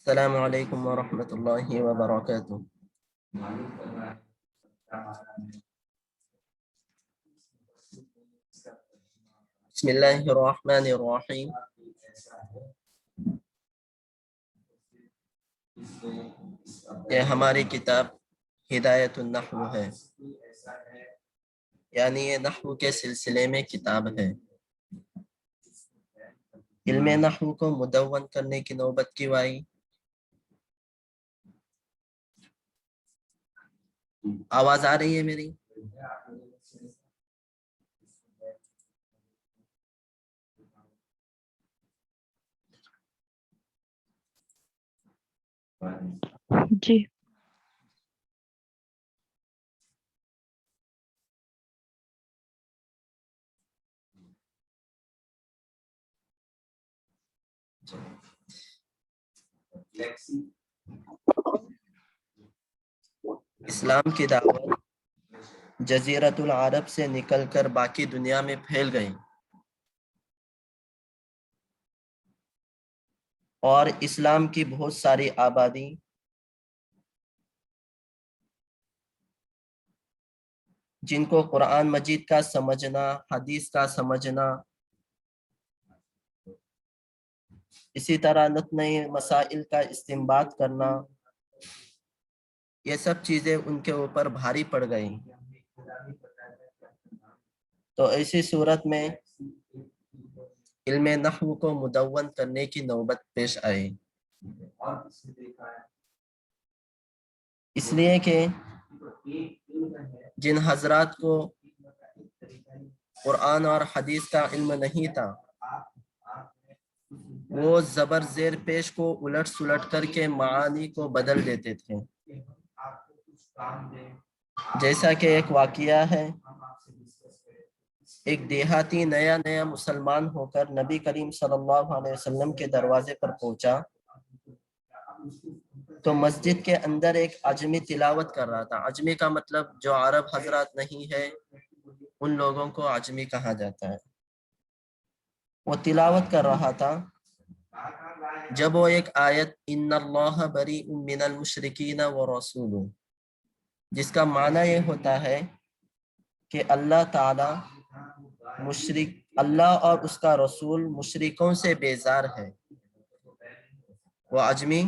السلام علیکم ورحمۃ اللہ وبرکاتہ۔ بسم اللہ الرحمن الرحیم۔ یہ ہماری کتاب ہدایت النحو ہے، یعنی یہ نحو کے سلسلے میں کتاب ہے۔ علم نحو کو مدون کرنے کی نوبت کیوں آئی؟ آواز آ رہی ہے میری؟ جی اسلام کی دعوت جزیرۃ العرب سے نکل کر باقی دنیا میں پھیل گئی، اور اسلام کی بہت ساری آبادی جن کو قرآن مجید کا سمجھنا، حدیث کا سمجھنا، اسی طرح نئے مسائل کا استنباط کرنا، یہ سب چیزیں ان کے اوپر بھاری پڑ گئیں۔ تو ایسی صورت میں علم نحو کو مدون کرنے کی نوبت پیش آئی، اس لیے کہ جن حضرات کو قرآن اور حدیث کا علم نہیں تھا، وہ زبر زیر پیش کو الٹ سلٹ کر کے معانی کو بدل دیتے تھے۔ جیسا کہ ایک واقعہ ہے، ایک دیہاتی نیا مسلمان ہو کر نبی کریم صلی اللہ علیہ وسلم کے دروازے پر پہنچا تو مسجد کے اندر ایک عجمی تلاوت کر رہا تھا۔ عجمی کا مطلب جو عرب حضرات نہیں ہے، ان لوگوں کو عجمی کہا جاتا ہے۔ وہ تلاوت کر رہا تھا، جب وہ ایک آیت ان اللہ بریء من المشرکین ورسولہ، جس کا معنی یہ ہوتا ہے کہ اللہ تعالی اللہ اور اس کا رسول مشرکوں سے بیزار ہے، وہ عجمی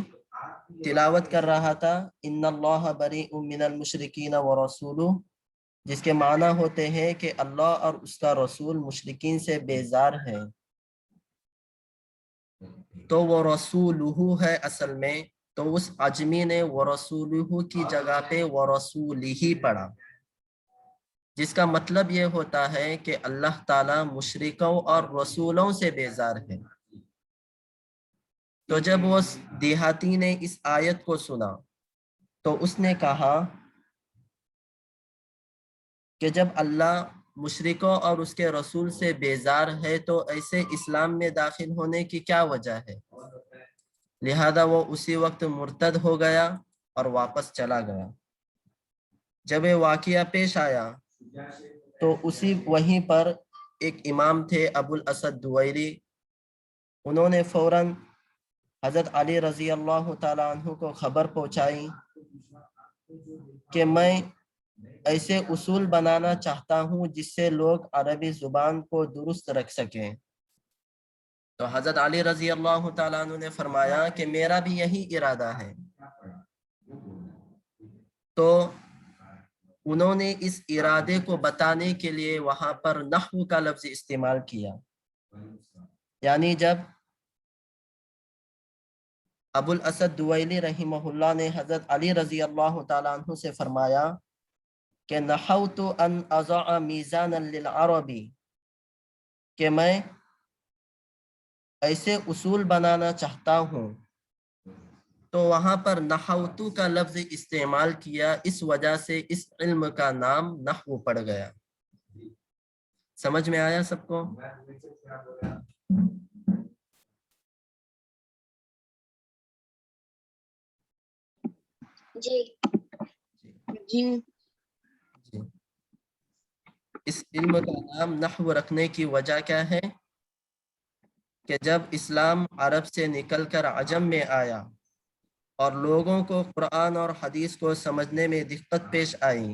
تلاوت کر رہا تھا ان اللہ بریء من المشرکین ورسولہ، جس کے معنی ہوتے ہیں کہ اللہ اور اس کا رسول مشرکین سے بیزار ہے۔ تو وہ رسولہ ہے اصل میں، تو اس عجمی نے ورسولہ کی جگہ پہ ورسولہ پڑھا، جس کا مطلب یہ ہوتا ہے کہ اللہ تعالیٰ مشرکوں اور رسولوں سے بیزار ہے۔ تو جب وہ دیہاتی نے اس آیت کو سنا تو اس نے کہا کہ جب اللہ مشرکوں اور اس کے رسول سے بیزار ہے تو ایسے اسلام میں داخل ہونے کی کیا وجہ ہے؟ لہذا وہ اسی وقت مرتد ہو گیا اور واپس چلا گیا۔ جب یہ واقعہ پیش آیا تو وہیں پر ایک امام تھے ابو الاسد دوئلی، انہوں نے فوراً حضرت علی رضی اللہ تعالیٰ عنہ کو خبر پہنچائی کہ میں ایسے اصول بنانا چاہتا ہوں جس سے لوگ عربی زبان کو درست رکھ سکیں۔ تو حضرت علی رضی اللہ تعالیٰ عنہ نے فرمایا کہ میرا بھی یہی ارادہ ہے۔ تو انہوں نے اس ارادے کو بتانے کے لیے وہاں پر نحو کا لفظ استعمال کیا، یعنی جب ابو الاسد دوئلی رحمہ اللہ نے حضرت علی رضی اللہ تعالیٰ عنہ سے فرمایا کہ نحوت ان اضع میزانا للعرب، کہ میں ایسے اصول بنانا چاہتا ہوں، تو وہاں پر نحوتو کا لفظ استعمال کیا، اس وجہ سے اس علم کا نام نحو پڑ گیا۔ سمجھ میں آیا سب کو؟ جی جی جی۔ اس علم کا نام نحو رکھنے کی وجہ کیا ہے کہ جب اسلام عرب سے نکل کر عجم میں آیا اور لوگوں کو قرآن اور حدیث کو سمجھنے میں دقت پیش آئی،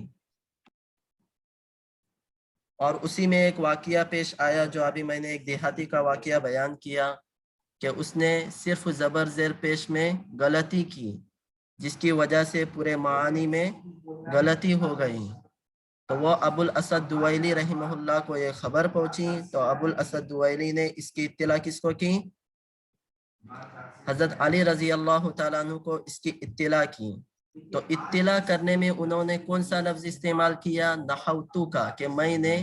اور اسی میں ایک واقعہ پیش آیا جو ابھی میں نے ایک دیہاتی کا واقعہ بیان کیا کہ اس نے صرف زبر زیر پیش میں غلطی کی، جس کی وجہ سے پورے معانی میں غلطی ہو گئی۔ تو وہ ابو الاسد دوائلی رحمہ اللہ کو یہ خبر پہنچی، تو ابو الاسد دوائلی نے اس کی اطلاع کس کو کی؟ حضرت علی رضی اللہ تعالیٰ عنہ کو اس کی اطلاع کی۔ تو اطلاع کرنے میں انہوں نے کون سا لفظ استعمال کیا؟ نحوتو کا، کہ میں نے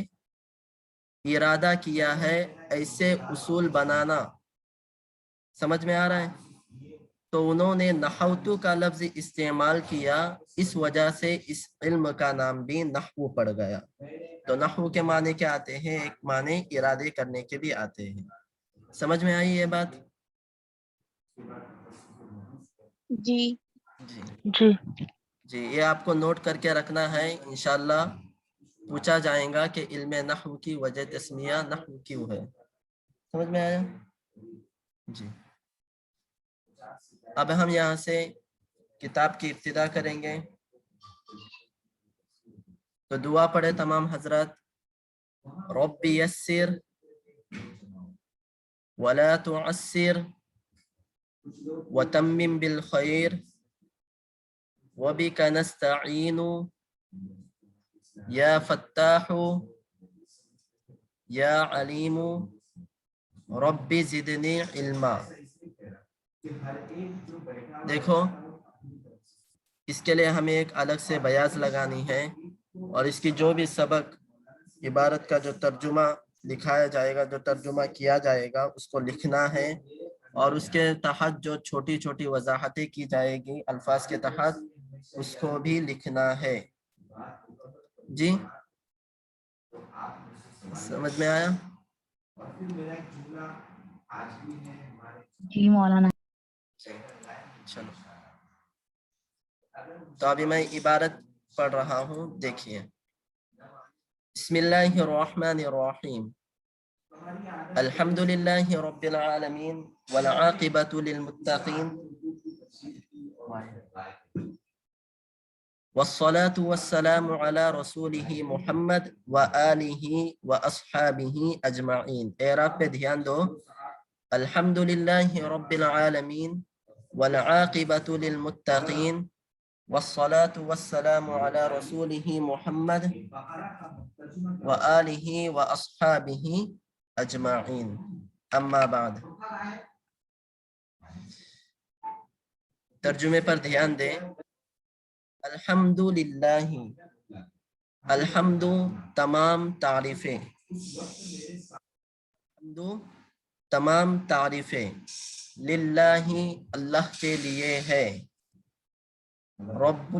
ارادہ کیا ہے ایسے اصول بنانا۔ سمجھ میں آ رہا ہے؟ تو انہوں نے نحوتو کا لفظ استعمال کیا، اس وجہ سے اس علم کا نام بھی نحو پڑ گیا۔ تو نحو کے معنی کیا آتے ہیں؟ ایک معنی ارادے کرنے کے بھی آتے ہیں۔ سمجھ میں آئی یہ بات؟ جی جی جی جی، یہ آپ کو نوٹ کر کے رکھنا ہے، انشاءاللہ پوچھا جائے گا کہ علم نحو کی وجہ تسمیہ نحو کیوں ہے۔ سمجھ میں آیا؟ جی، اب ہم یہاں سے کتاب کی ابتدا کریں گے، تو دعا پڑھے تمام حضرات۔ رب یسر ولا تعسر وتمم بالخیر وبک نستعین یا فتاح یا علیم رب زدنی علما۔ دیکھو، اس کے لیے ہمیں ایک الگ سے بیاض لگانی ہے، اور اس کی جو بھی سبق عبارت کا جو ترجمہ لکھایا جائے گا، جو ترجمہ کیا جائے گا، اس کو لکھنا ہے، اور اس کے تحت جو چھوٹی چھوٹی وضاحتیں کی جائے گی الفاظ کے تحت، اس کو بھی لکھنا ہے۔ جی سمجھ میں آیا؟ جی مولانا۔ چلو، تو ابھی میں عبارت پڑھ رہا ہوں، دیکھیے۔ بسم اللہ الرحمن الرحیم، الحمد للہ رب العالمین والعاقبۃ للمتقین والصلاة والسلام على رسولہ محمد وآلہ واصحابہ اجمعین۔ اعراب پہ دھیان دو۔ الحمد للہ رب العالمین والعاقبۃ للمتقین والصلاة والسلام على رسولہ محمد وآلہ واصحابہ اجمعین، اما بعد۔ ترجمے پر دھیان دیں۔ الحمد للہ، الحمد تمام تعریفیں، الحمد تمام تعریفیں، للہ اللہ کے لیے ہے، رب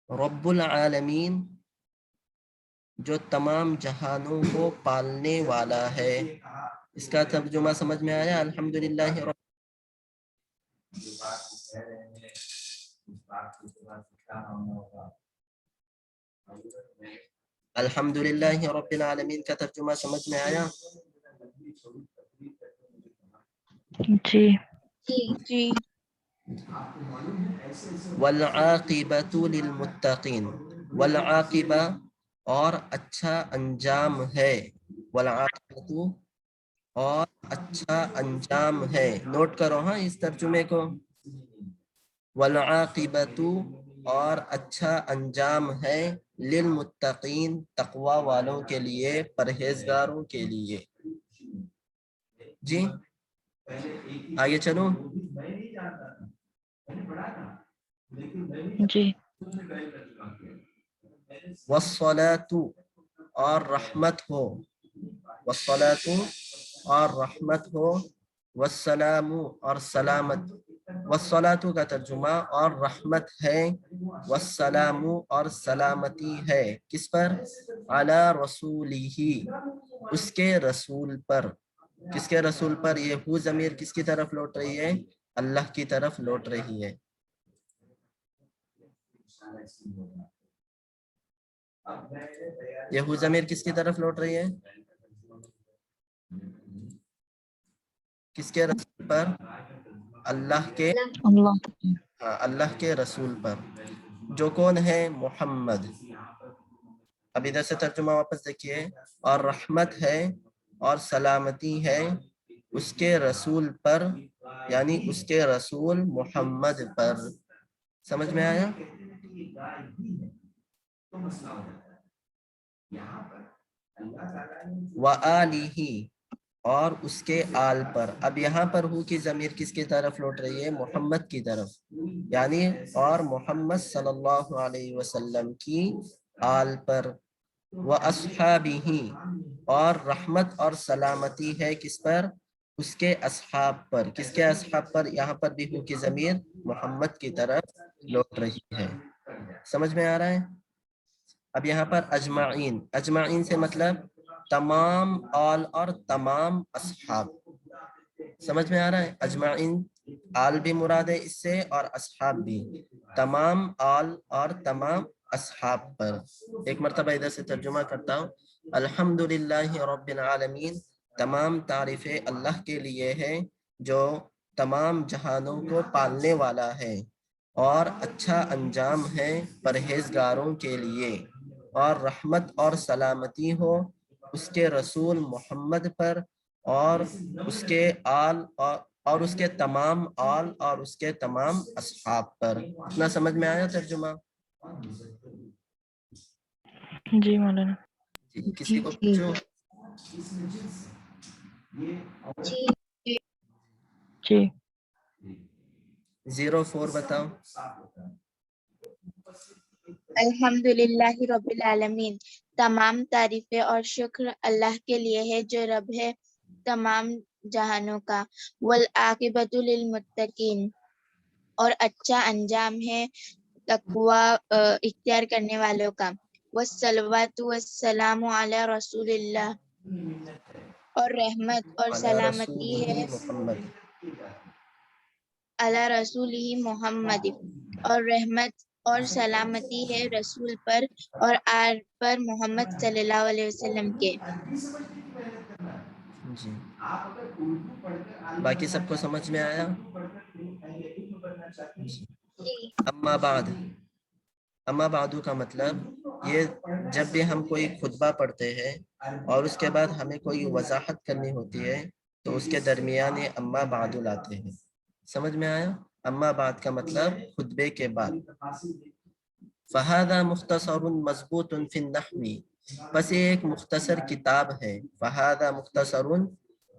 رب العالمین، جو تمام جہانوں کو پالنے والا ہے۔ اس کا ترجمہ سمجھ میں آیا؟ الحمدللہ رب الحمدللہ رب العالمین کا ترجمہ سمجھ میں آیا؟ جی جی والعاقبۃ للمتقین، والعاقبہ اور اچھا انجام ہے، والعاقبۃ اور اچھا انجام ہے۔ نوٹ کرو ہاں اس ترجمے کو، والعاقبۃ اور اچھا انجام ہے، للمتقین تقوی والوں کے لیے، پرہیزگاروں کے لیے۔ جی آگے چلو۔ جی والصلاۃ اور رحمت ہو، والصلاۃ اور رحمت ہو، والسلام اور سلامت، والصلاۃ کا ترجمہ اور رحمت ہے، والسلام اور سلامتی ہے، کس پر؟ علی رسولہ، اس کے رسول پر۔ کس کے رسول پر؟ یہ ہو ضمیر کس کی طرف لوٹ رہی ہے؟ اللہ کی طرف لوٹ رہی ہے۔ یہ ہو ضمیر کس کی طرف لوٹ رہی ہے؟ کس کے رسول پر؟ اللہ کے، ہاں اللہ کے رسول پر، جو کون ہے؟ محمد۔ اب ادھر سے ترجمہ واپس دیکھیے، اور رحمت ہے اور سلامتی ہے اس کے رسول پر، یعنی اس کے رسول محمد پر۔ سمجھ میں آیا؟ وآلہ، اور اس کے آل پر۔ اب یہاں پر ہو کی ضمیر کس کی طرف لوٹ رہی ہے؟ محمد کی طرف، یعنی اور محمد صلی اللہ علیہ وسلم کی آل پر۔ وَأَصْحَابِهِ، اور رحمت اور سلامتی ہے کس پر؟ اس کے اصحاب پر۔ کس کے اصحاب پر؟ یہاں پر بھی ہو کی ضمیر محمد کی طرف لوٹ رہی ہے۔ سمجھ میں آ رہا ہے؟ اب یہاں پر اجمعین، اجمعین سے مطلب تمام آل اور تمام اصحاب۔ سمجھ میں آ رہا ہے؟ اجمعین آل بھی مراد ہے اس سے، اور اصحاب بھی، تمام آل اور تمام اصحاب پر۔ ایک مرتبہ ادھر سے ترجمہ کرتا ہوں۔ الحمدللہ رب العالمین، تمام تعریفیں اللہ کے لیے ہے جو تمام جہانوں کو پالنے والا ہے، اور اچھا انجام ہے پرہیزگاروں کے لیے، اور رحمت اور سلامتی ہو اس کے رسول محمد پر، اور اس کے آل اور اس کے تمام آل اور اس کے تمام اصحاب پر۔ اتنا سمجھ میں آیا ترجمہ؟ جی مولانا۔ جی، کسی کو پوچھو؟ جی 04 بتاؤ۔ الحمدللہ رب العالمین، تمام تعریفیں اور شکر اللہ کے لیے ہے جو رب ہے تمام جہانوں کا۔ والعاقبۃ للمتقین، اور اچھا انجام ہے تقوی اختیار کرنے والوں کا۔ والصلوات والسلام علی رسول اللہ، اور رحمت اور علی سلامتی رسولہ ہے محمد، علی رسول محمد، اور رحمت اور سلامتی ہے رسول پر اور آل پر محمد صلی اللہ علیہ وسلم کے۔ جی باقی سب کو سمجھ میں آیا؟ اما بعد، اما بعدو کا مطلب یہ جب بھی ہم کوئی خطبہ پڑھتے ہیں اور اس کے بعد ہمیں کوئی وضاحت کرنی ہوتی ہے تو اس کے درمیان یہ اما بعدو لاتے ہیں۔ سمجھ میں آیا؟ اما بعد کا مطلب خطبے کے بعد۔ فہذا مختصر مضبوط فی النحو، بس یہ ایک مختصر کتاب ہے۔ فہذا مختصر،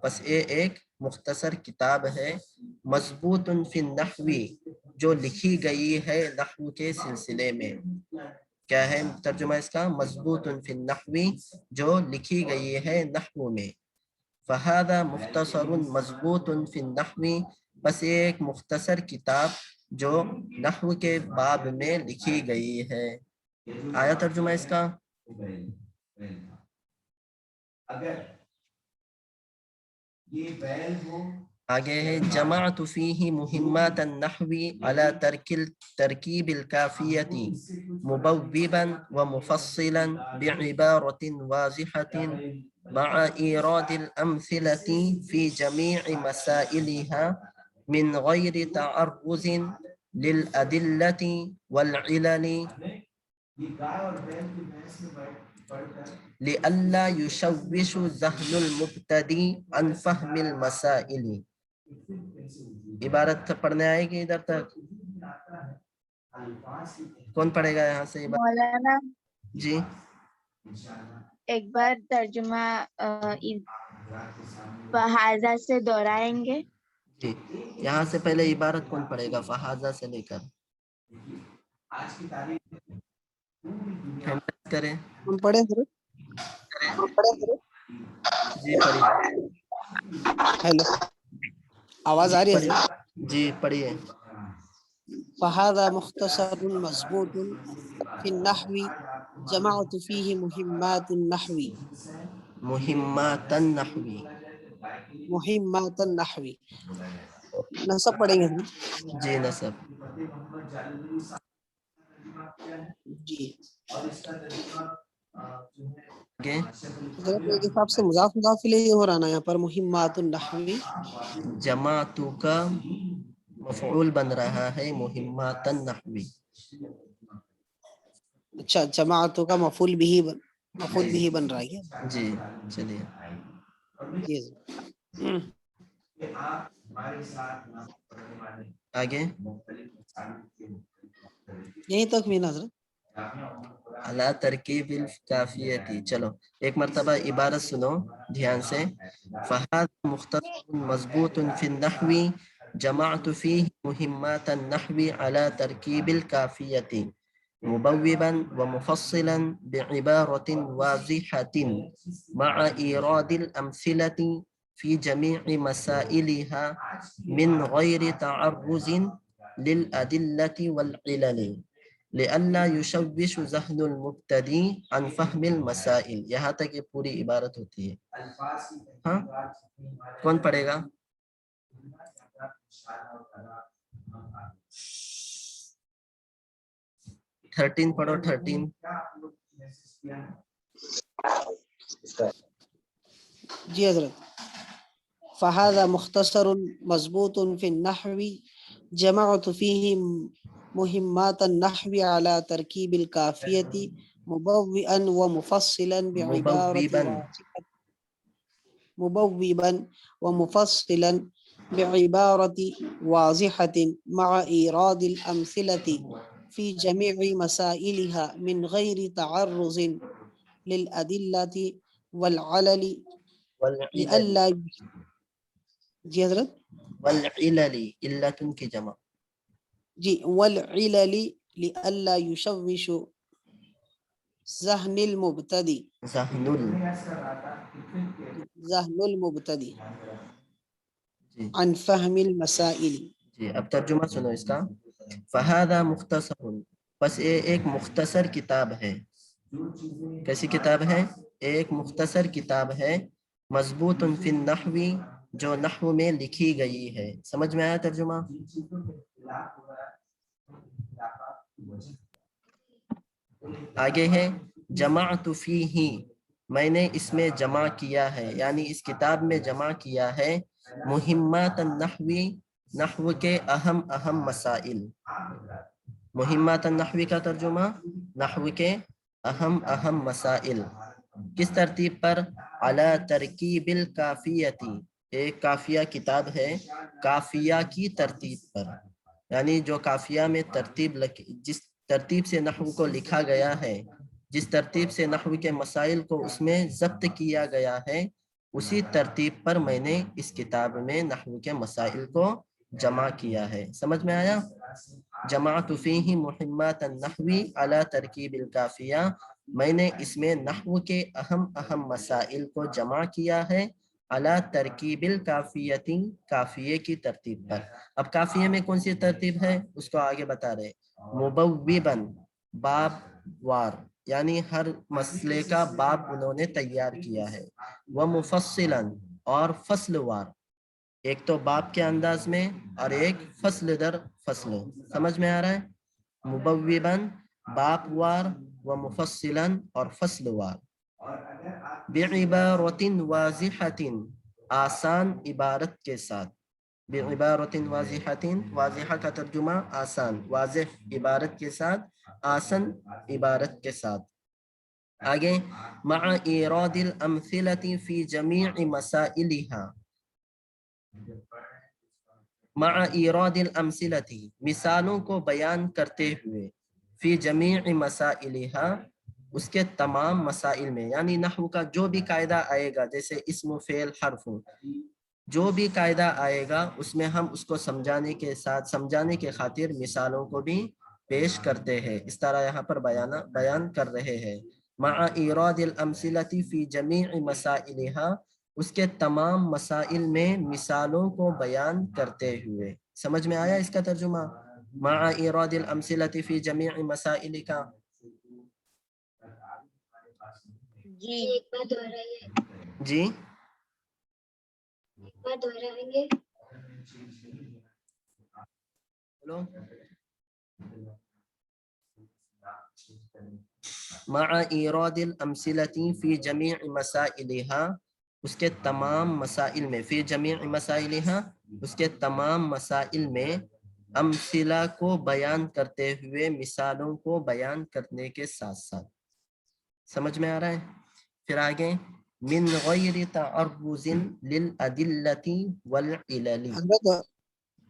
بس یہ ایک مختصر کتاب ہے، مضبوط فی النحو، جو لکھی گئی ہے نحو کے سلسلے میں۔ کیا ہے ترجمہ اس کا؟ مضبوط فی النحو، جو لکھی گئی ہے نحو میں۔ فہذا مختصر مضبوط فی النحو، بس یہ ایک مختصر کتاب جو نحو کے باب میں لکھی گئی ہے۔ آیا ترجمہ اس کا؟ آگے ہے جمعت فیہ مہمات النحو علی ترکیب الکافیت مبوبا ومفصلا بعبارت واضحة مع ایراد الامثلة في جميع مسائلها من غیر تعرض للأدلة والعلل لئلا يشوش ذہن المبتدی عن فہم المسائل۔ عبارت پڑھنے آئے گی ادھر تک؟ کون پڑھے گا یہاں سے عبارت؟ مولانا جی ایک بار ترجمہ فہذا سے دہرائیں گے؟ جی یہاں سے پہلے عبارت کون پڑھے گا فہذا سے لے کر؟ ہمت کریں، ہم پڑھیں پھر؟ جی پڑھیے، ہیلو، آواز آ رہی ہے حضرت؟ جی پڑھیے۔ فہذا مختصر مضبوط فی النحو جمعت فیہ مہمات النحو، مہمات النحو، مہمات النحو۔ نصب پڑھیں گے حضرت؟ جی نصب۔ جی آگے حضرت میرے حساب سے مضاف مضاف الیہ ہو رہا نا یہاں پر مہمات النحوی. جماعتو کا مفعول بن رہا ہے مہمات النحوی. اچھا جماعتوں کا مفعول بھی بن رہا ہے. جی چلیے جی آگے یہیں تک بھی نا حضرت. علا ترکیب الکافیتی. چلو ایک مرتبہ عبارت سنو دھیان سے. فہذا مختصر مضبوط فی النحو جمعت فیہ مہمات النحو علی ترکیب الکافیتی مبوبا ومفصلا بعبارة واضحة مع إيراد الأمثلة في جميع مسائلها من غير تعرض للأدلة والعلل لئلا يشوش ذهن المبتدی عن فهم المسائل. یہاں تک یہ پوری عبارت ہوتی ہے. ہاں کون پڑھے گا؟ تھرٹین پڑھو. 13 جی حضرت. فهذا مختصر مضبوط في النحو جمعت فيه مهمات النحو على تركيب الكافية مبوئا ومفصلا بعبارة واضحة مع إيراد الأمثلة في جميع مسائلها من غير تعرض للأدلة والعلل لئلا. جی حضرت. والعلل علت کی جمع. جی والعلل لئلا يشوش ذهن المبتدئ جی عن فهم المسائل. جی اب ترجمہ سنو اس کا. فہذا مختصر بس یہ ایک مختصر کتاب ہے. کیسی کتاب ہے؟ ایک مختصر کتاب ہے. مضبوط فی النحو جو نحو میں لکھی گئی ہے. سمجھ میں آیا ترجمہ؟ آگے ہے جمعت فیہ میں نے اس میں جمع کیا ہے یعنی اس کتاب میں جمع کیا ہے مہمات النحوی نحو کے اہم مسائل. مہمات النحوی کا ترجمہ نحو کے اہم مسائل. کس ترتیب پر؟ علی ترکیب الکافیتی ایک کافیہ کتاب ہے کافیہ کی ترتیب پر. یعنی جو کافیہ میں جس ترتیب سے نحو کو لکھا گیا ہے جس ترتیب سے نحو کے مسائل کو اس میں ضبط کیا گیا ہے اسی ترتیب پر میں نے اس کتاب میں نحو کے مسائل کو جمع کیا ہے. سمجھ میں آیا؟ جمعت فیہ مہمات النحو علی ترکیب الکافیہ میں نے اس میں نحو کے اہم مسائل کو جمع کیا ہے علی ترکیب الکافیتی کافیے کی ترتیب پر. اب کافیے میں کون سی ترتیب ہے اس کو آگے بتا رہے. مبوباً باب وار یعنی ہر مسئلے کا باب انہوں نے تیار کیا ہے. ومفصلاً اور فصل وار ایک تو باب کے انداز میں اور ایک فصل در فصل. سمجھ میں آ رہا ہے؟ مبوباً باب وار ومفصلاً اور فصل وار. بعبارۃ واضحۃ آسان عبارت کے ساتھ. بعبارۃ واضحۃ واضحہ کا ترجمہ آسان واضح عبارت کے ساتھ آسان عبارت کے ساتھ. آگے مع ایراد الامثلۃ فی جمیع مسائلها مع ایراد الامثلۃ مثالوں کو بیان کرتے ہوئے فی جمیع مسائلها اس کے تمام مسائل میں. یعنی نحو کا جو بھی قاعدہ آئے گا جیسے اسم فعل حرف جو بھی قاعدہ آئے گا اس میں ہم اس کو سمجھانے کے خاطر مثالوں کو بھی پیش کرتے ہیں. اس طرح یہاں پر بیان کر رہے ہیں. مع ایراد الامثلۃ فی جمیع مسائلها اس کے تمام مسائل میں مثالوں کو بیان کرتے ہوئے. سمجھ میں آیا اس کا ترجمہ؟ مع ایراد الامثلۃ فی جمیع مسائل کا. جی ایک بار دہرائیے. جی ایک بار دہرائیں گے. بولو. مع ایراد الامثلۃ فی جمیع مسائلہا، اس کے تمام مسائل میں، فی جمیع مسائلہا، اس کے تمام مسائل میں، امثلہ کو بیان کرتے ہوئے، مثالوں کو بیان کرنے کے ساتھ ساتھ. سمجھ میں آ رہا ہے؟ پھر آگے من غیر تعرض للأدلة والعلل. حضرت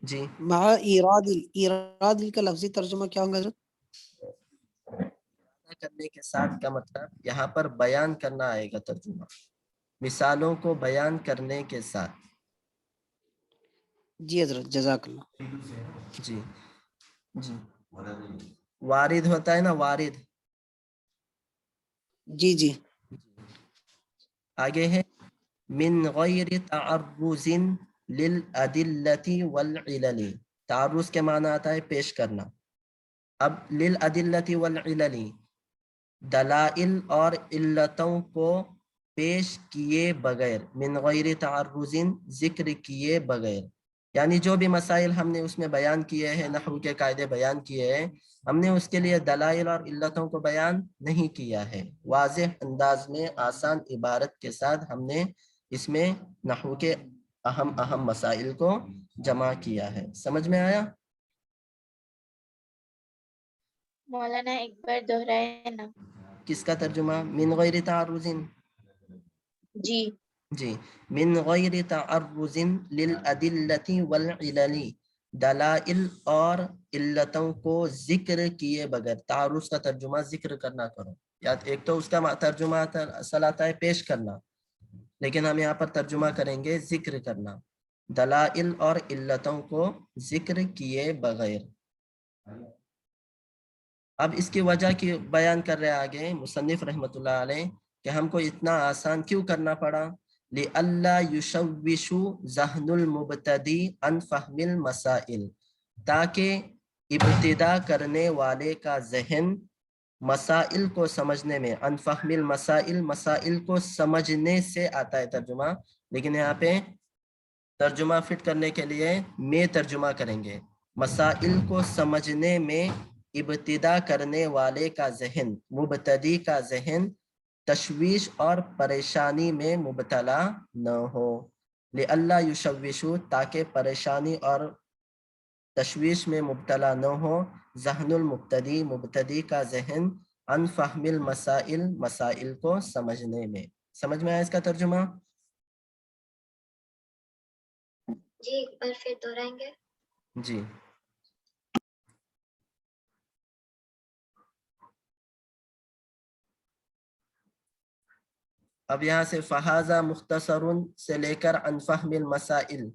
جی مع ایراد کا لفظی ترجمہ کیا ہوگا حضرت؟ کرنے کے ساتھ کا مطلب یہاں پر بیان کرنا آئے گا ترجمہ، مثالوں کو بیان کرنے کے ساتھ. جی حضرت جزاک اللہ. جی جی وارد ہوتا ہے نا، وارد. جی جی آگے ہے من غیر تعرض للأدلة والعلل. تعرض کے معنی آتا ہے پیش کرنا. اب للأدلة والعلل، دلائل اور علتوں کو پیش کیے بغیر، من غیر تعرض ذکر کیے بغیر، یعنی جو بھی مسائل ہم نے اس میں بیان کیے ہیں، نحو کے قاعدے بیان کیے ہیں، ہم نے اس کے لیے دلائل اور علتوں کو بیان نہیں کیا ہے. واضح انداز میں آسان عبارت کے ساتھ ہم نے اس میں نحو کے اہم مسائل کو جمع کیا ہے. سمجھ میں آیا؟ مولانا ایک بار دہرائے نا. کس کا ترجمہ؟ من غیر تعرض. جی جی من غیر تعرض للأدلة والعلل، دلائل اور علتوں کو ذکر کیے بغیر. تعرض کا ترجمہ ذکر کرنا کرو، یا ایک تو اس کا ترجمہ اصل آتا ہے پیش کرنا، لیکن ہم یہاں پر ترجمہ کریں گے ذکر کرنا. دلائل اور علتوں کو ذکر کیے بغیر. اب اس کی وجہ کی بیان کر رہے آگے مصنف رحمۃ اللہ علیہ کہ ہم کو اتنا آسان کیوں کرنا پڑا. لئلا یشوش ذہن المبتدی عن فہم المسائل، تاکہ ابتدا کرنے والے کا ذہن مسائل کو سمجھنے میں، عن فہم المسائل، مسائل کو سمجھنے سے آتا ہے ترجمہ، لیکن یہاں پہ ترجمہ فٹ کرنے کے لیے میں ترجمہ کریں گے. مسائل کو سمجھنے میں ابتدا کرنے والے کا ذہن، مبتدی کا ذہن تشویش اور پریشانی میں مبتلا نہ ہو. لئلا یشوشو، تاکہ پریشانی اور تشویش میں مبتلا نہ ہو، ذہن المبتدی، مبتدی کا ذہن، عن فہم المسائل، مسائل کو سمجھنے میں. سمجھ میں آیا اس کا ترجمہ؟ جی ایک بار پھر دہرائیں گے. جی اب یہاں سے فہذا مختصر سے لے کر عن فہم المسائل،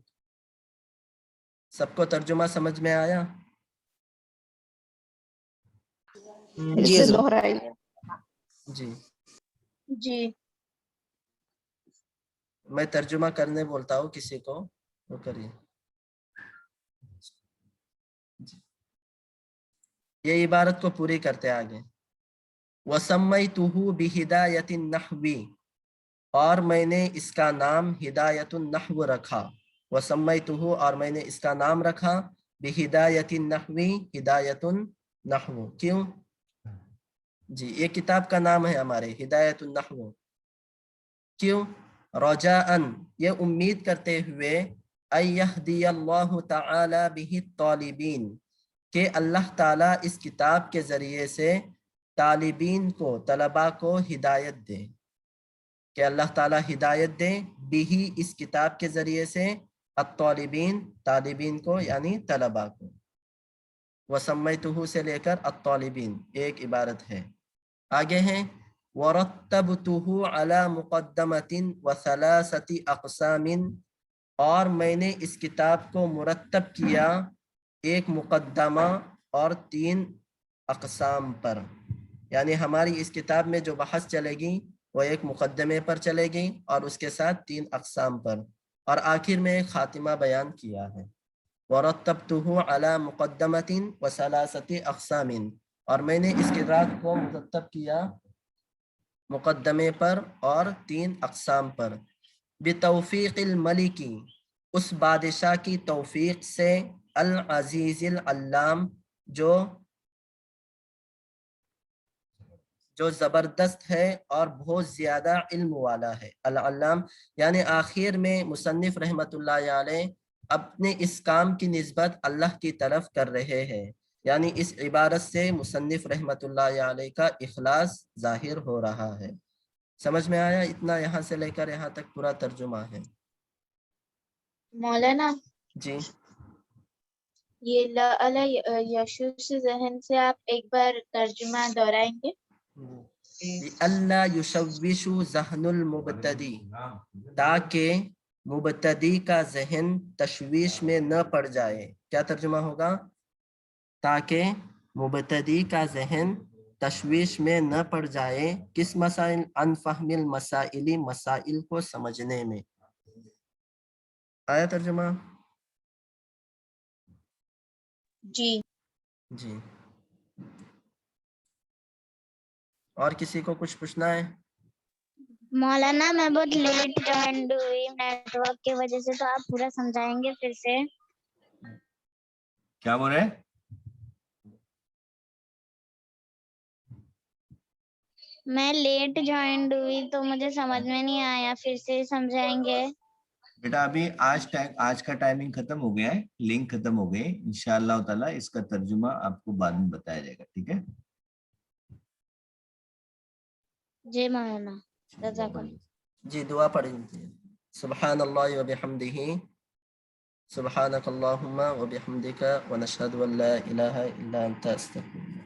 سب کو ترجمہ سمجھ میں آیا؟ جی حضرت. دوہرائیے. جی جی میں ترجمہ کرنے بولتا ہوں کسی کو، وہ کریے. جی. یہ عبارت کو پوری کرتے آگے. وَسَمَّيْتُهُ بِهِدَایَةِ النَّحْوِ، اور میں نے اس کا نام ہدایت النحو رکھا. وَسَمَّيْتُهُ، اور میں نے اس کا نام رکھا بِهِدَایَةِ النَّحْوِ، ہدایت النحو. کیوں؟ جی یہ کتاب کا نام ہے ہمارے، ہدایت النحو. کیوں؟ رجاءً، یہ امید کرتے ہوئے، ان یہدی اللہ تعالی بہ الطالبین، کہ اللہ تعالیٰ اس کتاب کے ذریعے سے طالبین کو، طلباء کو ہدایت دے، کہ اللہ تعالیٰ ہدایت دے، بھی اس کتاب کے ذریعے سے، الطالبین، طالبین کو یعنی طلباء کو. وسمیتہ سے لے کر الطالبین ایک عبارت ہے. آگے ہیں ورتبتہ علی مقدمۃ وثلاثۃ اقسام، اور میں نے اس کتاب کو مرتب کیا ایک مقدمہ اور 3 اقسام پر. یعنی ہماری اس کتاب میں جو بحث چلے گی وہ ایک مقدمے پر چلے گی اور اس کے ساتھ 3 اقسام پر، اور آخر میں ایک خاتمہ بیان کیا ہے. وَرَتَّبْتُهُ عَلَى مُقَدَّمَةٍ وَثَلَاثَةِ أَقْسَامٍ، اور میں نے اس کتاب کو مرتب کیا مقدمے پر اور 3 اقسام پر. بِتَوْفِيقِ الْمَلِكِ، اس بادشاہ کی توفیق سے، العزیز العلام، جو جو زبردست ہے اور بہت زیادہ علم والا ہے. العلام یعنی آخر میں مصنف رحمۃ اللہ علیہ اپنے اس کام کی نسبت اللہ کی طرف کر رہے ہیں. یعنی اس عبارت سے مصنف رحمۃ اللہ علیہ کا اخلاص ظاہر ہو رہا ہے. سمجھ میں آیا؟ اتنا یہاں سے لے کر یہاں تک پورا ترجمہ ہے. مولانا جی یہ لا یشوش ذہن سے آپ ایک بار ترجمہ دہرائیں گے؟ اللہ یشوش ذہن المبتدی، تاکہ مبتدی کا ذہن تشویش میں نہ پڑ جائے. کیا ترجمہ ہوگا؟ تاکہ مبتدی کا ذہن تشویش میں نہ پڑ جائے. کس مسائل؟ ان فہم المسائل، مسائل کو سمجھنے میں. آیا ترجمہ؟ جی جی. اور کسی کو کچھ پوچھنا ہے؟ مولانا میں بہت لیٹ جوائن ہوئی نیٹ ورک کی وجہ سے، تو آپ پورا سمجھائیں گے پھر سے؟ کیا بول رہے ہیں؟ میں لیٹ جوائن ہوئی تو مجھے سمجھ میں نہیں آیا، پھر سے سمجھائیں گے؟ بیٹا ابھی آج کا ٹائمنگ ختم ہو گیا ہے، لنک ختم ہو گئی. انشاءاللہ تعالیٰ اس کا ترجمہ آپ کو بعد میں بتایا جائے گا. ٹھیک ہے؟ جی مولانا جزاک اللہ. جی دعا پڑھ لیجیے. سبحان اللہ وبحمدہ، سبحانک اللہم وبحمدک ونشہد ان لا الہ الا انت استغفرک.